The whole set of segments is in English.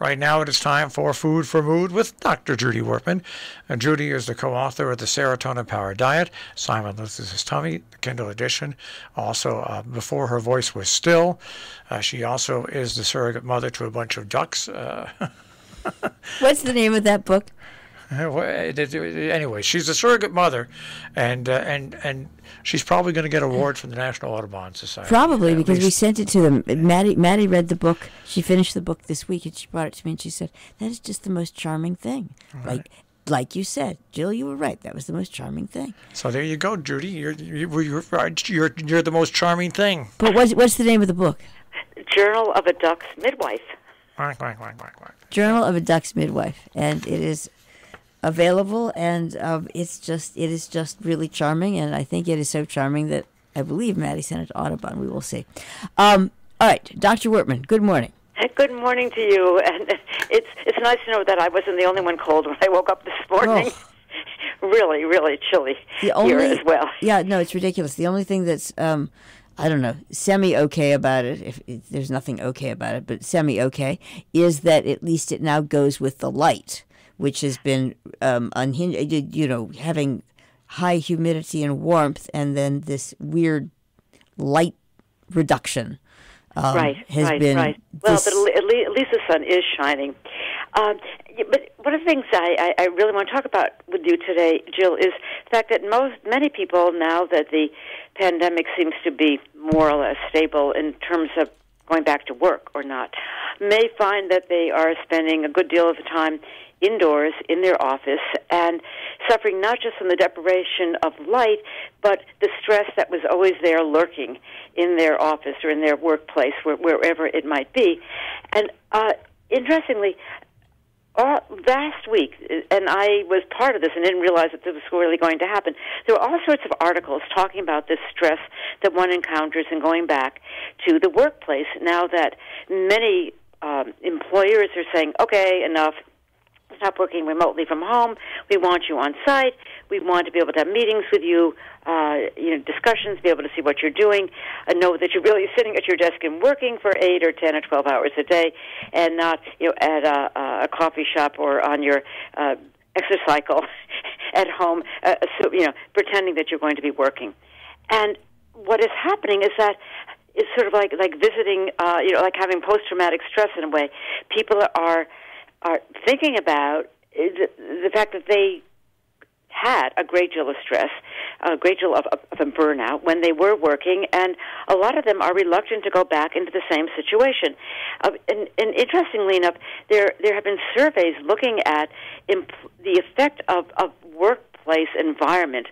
Right now it is time for Food for Mood with Dr. Judy Wurtman. Judy is the co-author of the Serotonin Power Diet, Simon Loses His Tummy, the Kindle edition. Also, Before Her Voice Was Still. She also is the surrogate mother to a bunch of ducks. What's the name of that book? Anyway, she's a surrogate mother, and she's probably going to get an award from the National Audubon Society. Probably, because we sent it to them. Maddie read the book. She finished the book this week, and she brought it to me, and she said, that is just the most charming thing. Right. Like you said, Jill, you were right. That was the most charming thing. So there you go, Judy. You're the most charming thing. But what's the name of the book? Journal of a Duck's Midwife. Journal of a Duck's Midwife, and it is available, and it is just really charming, and I think it is so charming that I believe Maddie sent it to Audubon. We will see. All right, Dr. Wurtman, good morning. Good morning to you, and it's nice to know that I wasn't the only one cold when I woke up this morning. Oh. Really, really chilly here as well. Yeah, no, it's ridiculous. The only thing that's I don't know, semi-okay about it, if there's nothing okay about it, but semi-okay, is that at least it now goes with the light, which has been unhinged, having high humidity and warmth, and then this weird light reduction has been... Right. Well, but at least the sun is shining. But one of the things I really want to talk about with you today, Jill, is the fact that many people, now that the pandemic seems to be more or less stable in terms of going back to work or not, may find that they are spending a good deal of the time indoors in their office and suffering not just from the deprivation of light, but the stress that was always there lurking in their office or in their workplace, wherever it might be. And interestingly, last week, and I was part of this and didn't realize that this was really going to happen, there were all sorts of articles talking about this stress that one encounters in going back to the workplace now that many employers are saying, okay, enough. Stop working remotely from home. We want you on site. We want to be able to have meetings with you, discussions, be able to see what you're doing, and know that you're really sitting at your desk and working for 8 or 10 or 12 hours a day, and not at a coffee shop or on your exercise cycle at home, pretending that you're going to be working. And what is happening is that it's sort of like visiting, like having post-traumatic stress in a way. People are thinking about the fact that they had a great deal of stress, a great deal of a burnout when they were working, and a lot of them are reluctant to go back into the same situation. And interestingly enough, there have been surveys looking at the effect of workplace environment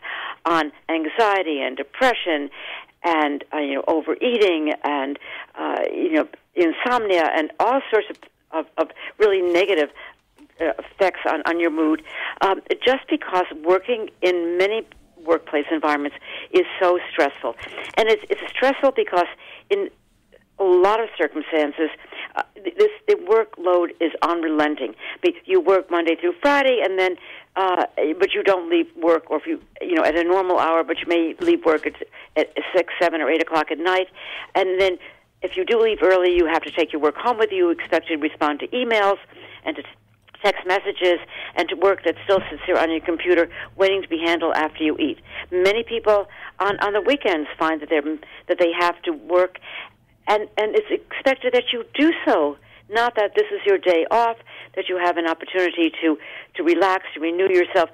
on anxiety and depression and overeating and insomnia and all sorts of really negative effects on your mood, just because working in many workplace environments is so stressful. And it's stressful because in a lot of circumstances, the workload is unrelenting. You work Monday through Friday, and then but you don't leave work, or if you at a normal hour, but you may leave work at 6, 7, or 8 o'clock at night, and then if you do leave early, you have to take your work home with you, expect to respond to emails and to text messages and to work that still sits there on your computer waiting to be handled after you eat. Many people on the weekends find that they have to work, and it's expected that you do so, not that this is your day off, that you have an opportunity to relax, to renew yourself.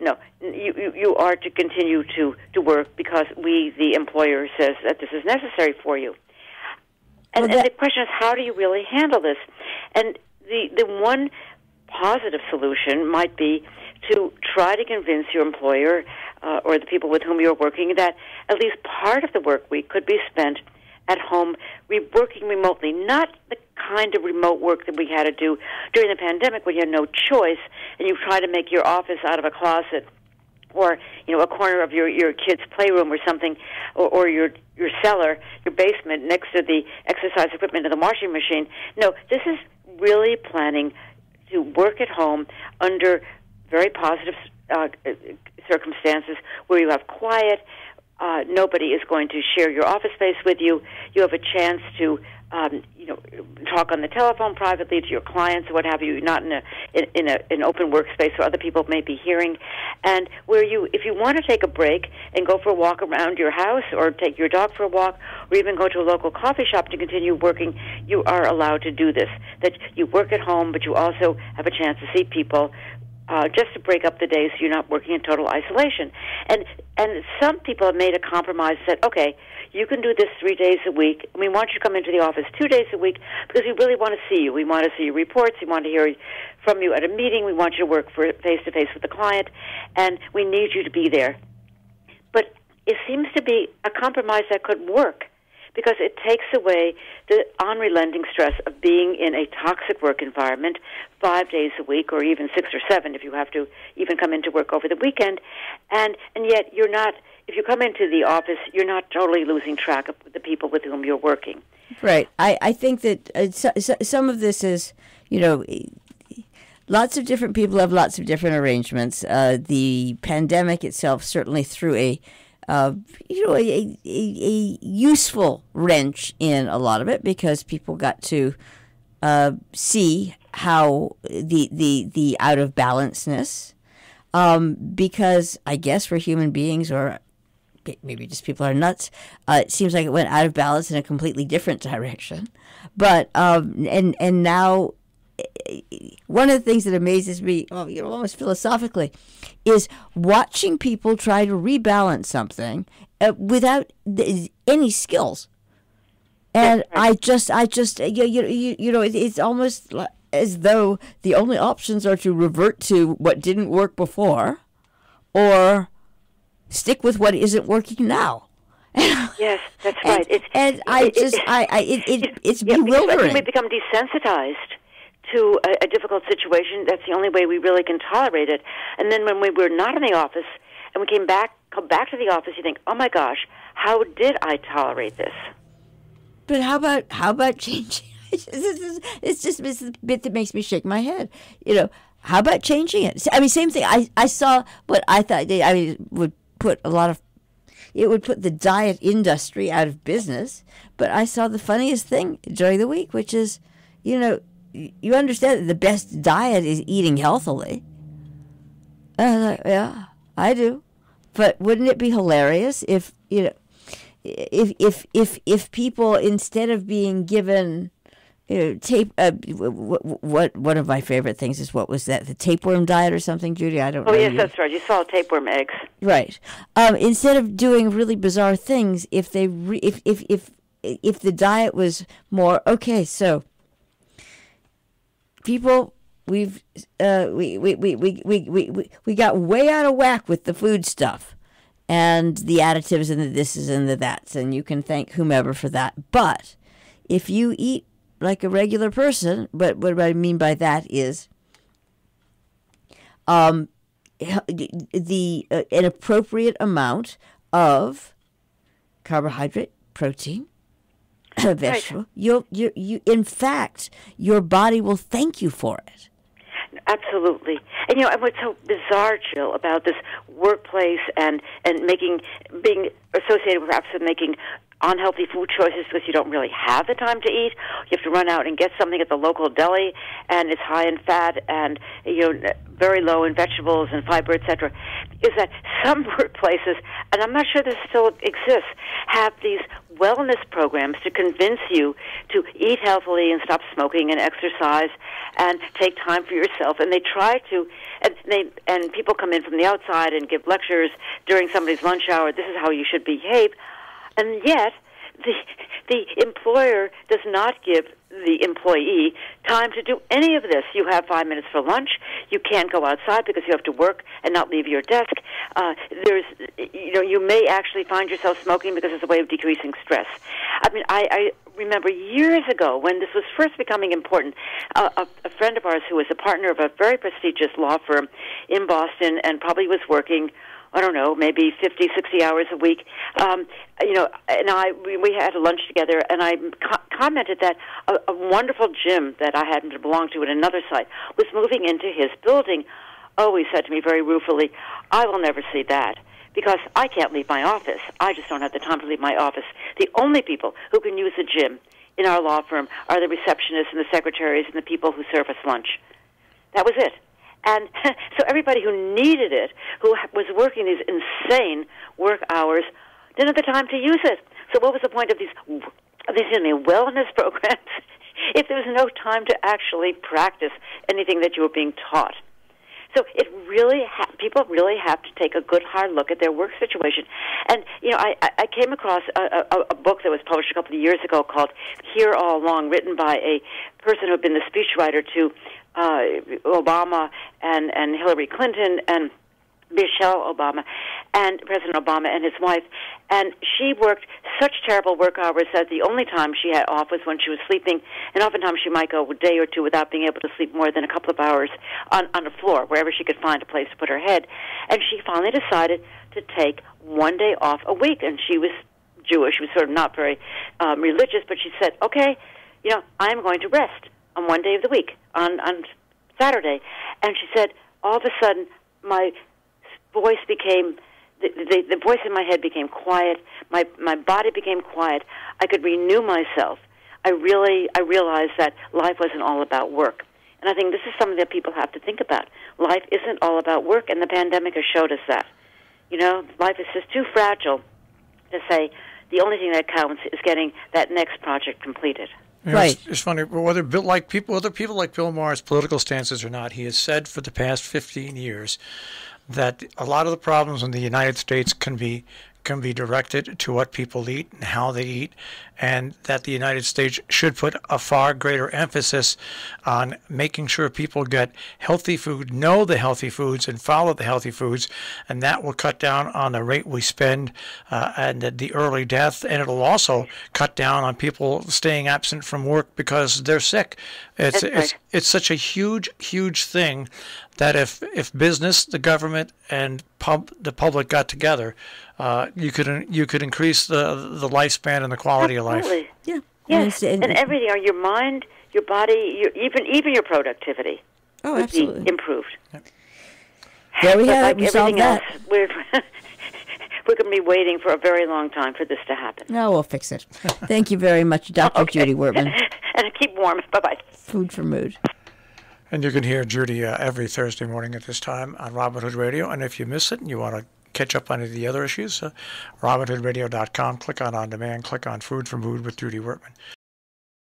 No, you are to continue to work because the employer says that this is necessary for you. And the question is, how do you really handle this? And the one positive solution might be to try to convince your employer or the people with whom you're working that at least part of the work week could be spent at home working remotely, not the kind of remote work that we had to do during the pandemic when you had no choice and you try to make your office out of a closet or a corner of your kid's playroom or something, or your cellar, your basement next to the exercise equipment and the washing machine. No, this is really planning to work at home under very positive circumstances where you have quiet. Nobody is going to share your office space with you. You have a chance to talk on the telephone privately to your clients or what have you, not in an open workspace where other people may be hearing, and where if you want to take a break and go for a walk around your house or take your dog for a walk or even go to a local coffee shop to continue working, you are allowed to do this. That you work at home, but you also have a chance to see people just to break up the days so you're not working in total isolation. And some people have made a compromise and said, okay, you can do this 3 days a week. We want you to come into the office 2 days a week because we really want to see you. We want to see your reports. We want to hear from you at a meeting. We want you to work face-to-face with the client, and we need you to be there. But it seems to be a compromise that could work because it takes away the unrelenting stress of being in a toxic work environment 5 days a week or even 6 or 7 if you have to even come into work over the weekend. And yet you're not, if you come into the office, you're not totally losing track of the people with whom you're working. Right. I think that some of this is, lots of different people have lots of different arrangements. The pandemic itself certainly threw a useful wrench in a lot of it because people got to see how the out of balanceness, because I guess we're human beings, or maybe just people are nuts. It seems like it went out of balance in a completely different direction. But and now, one of the things that amazes me, almost philosophically, is watching people try to rebalance something without any skills. And it's almost as though the only options are to revert to what didn't work before, or stick with what isn't working now. Yes, that's right. It's bewildering. I think we become desensitized to a difficult situation. That's the only way we really can tolerate it. And then when we were not in the office and we come back to the office, you think, oh my gosh, how did I tolerate this? But how about changing? It's just a bit that makes me shake my head. How about changing it? I mean, same thing. I saw what I thought. Would put it would put the diet industry out of business. But I saw the funniest thing during the week, which is, you understand that the best diet is eating healthily. Yeah, I do. But wouldn't it be hilarious if people, instead of being given tape, one of my favorite things is, what was that, the tapeworm diet or something, Judy? I don't know. Oh, yes, that's right. You saw tapeworm eggs. Right. Instead of doing really bizarre things, if the diet was more, okay, so people, we got way out of whack with the food stuff and the additives and the thises and the that's, and you can thank whomever for that. But if you eat like a regular person, but what I mean by that is an appropriate amount of carbohydrate, protein, vegetable, you in fact, your body will thank you for it. Absolutely. And and what's so bizarre, Jill, about this workplace and being associated perhaps with making unhealthy food choices because you don't really have the time to eat. You have to run out and get something at the local deli, and it's high in fat and very low in vegetables and fiber, etc. Is that some workplaces, and I'm not sure this still exists, have these wellness programs to convince you to eat healthily and stop smoking and exercise and take time for yourself. And they try to, and people come in from the outside and give lectures during somebody's lunch hour. This is how you should behave. And yet, the employer does not give the employee time to do any of this. You have 5 minutes for lunch. You can't go outside because you have to work and not leave your desk. You may actually find yourself smoking because it's a way of decreasing stress. I mean, I remember years ago when this was first becoming important, a friend of ours who was a partner of a very prestigious law firm in Boston and probably was working, I don't know, maybe 50, 60 hours a week, and we had a lunch together, and I commented that a wonderful gym that I happened to belong to at another site was moving into his building. Oh, he said to me very ruefully, I will never see that because I can't leave my office. I just don't have the time to leave my office. The only people who can use the gym in our law firm are the receptionists and the secretaries and the people who serve us lunch. That was it. And so everybody who needed it, who was working these insane work hours, didn't have the time to use it. So what was the point of these wellness programs if there was no time to actually practice anything that you were being taught? So it really, people really have to take a good hard look at their work situation. And I came across a book that was published a couple of years ago called "Here All Along," written by a person who had been the speechwriter to Obama and Hillary Clinton and Michelle Obama and President Obama and his wife. And she worked such terrible work hours that the only time she had off was when she was sleeping, and oftentimes she might go a day or two without being able to sleep more than a couple of hours on the floor, wherever she could find a place to put her head. And she finally decided to take one day off a week, and she was Jewish. She was sort of not very religious, but she said, okay, I'm going to rest on one day of the week, on Saturday. And she said, all of a sudden, my voice became, the voice in my head became quiet. My body became quiet. I could renew myself. I realized that life wasn't all about work. And I think this is something that people have to think about. Life isn't all about work, and the pandemic has showed us that. Life is just too fragile to say the only thing that counts is getting that next project completed. Right. It's funny, whether people like Bill Maher's political stances or not, he has said for the past 15 years that a lot of the problems in the United States can be directed to what people eat and how they eat, and that the United States should put a far greater emphasis on making sure people get healthy food, know the healthy foods, and follow the healthy foods, and that will cut down on the rate we spend and the early death, and it'll also cut down on people staying absent from work because they're sick. It's such a huge thing that if business, the government, and the public got together, you could increase the lifespan and the quality of life. Absolutely. Yeah. Yes, and everything, your mind, your body, even your productivity would be improved. Yep. There we have it. We solved that. We're going to be waiting for a very long time for this to happen. No, we'll fix it. Thank you very much, Dr. Judy Wurtman. And keep warm. Bye-bye. Food for Mood. And you can hear Judy every Thursday morning at this time on Robin Hood Radio. And if you miss it and you want to catch up on any of the other issues, robinhoodradio.com, click on demand, click on Food for Mood with Judy Wurtman.